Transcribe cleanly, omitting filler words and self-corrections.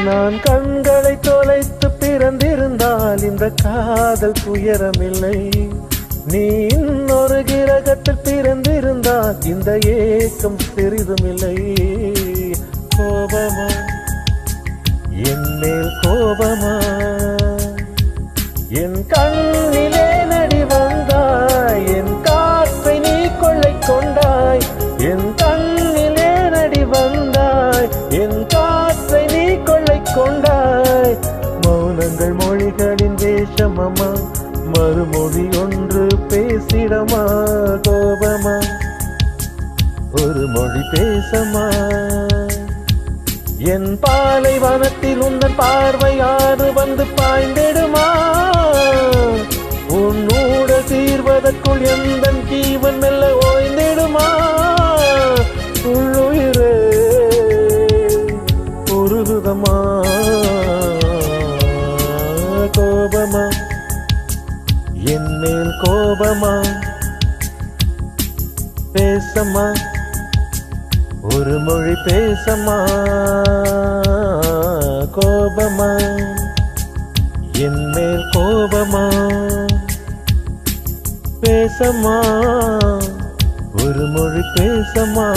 நான் கண்களை தொலைத்து பிறந்திருந்தால் இந்த காதல் துயரமில்லை. நீ இன்னொரு கிரகத்தில் பிறந்திருந்தால் இந்த ஏக்கம் சிறிதுமில்லை. கோபமா என் மேல் கோபமா? என் கண்ணிலே நடி வந்தாய், என் காற்றை நீ கொள்ளை கொண்டாய். என் கண்ணிலே நடி வந்தாய், என் காற்றை நீ கொள்ளை கொண்டாய். மௌனங்கள் மொழிகளின் வேஷமம்மா, மறுமொழி ஒன்று பேசிடமா? கோபமா ஒரு மொழி பேசமா? என் பாலைவனத்தில் உந்தன் பார்வை ஆறு வந்து பாய்ந்திடுமா? உன்னூட தீர்வதற்குள் எந்தன் ஜீவன் மெல்ல ஓய்ந்திடுமா? உள்ளுயிரே உருகுதமா? கோபமா என் மேல் கோபமா? பேசமா ஒரு மொழி பேசமா? கோபமா என் மேல் கோபமா? பேசமா ஒரு மொழி பேசமா?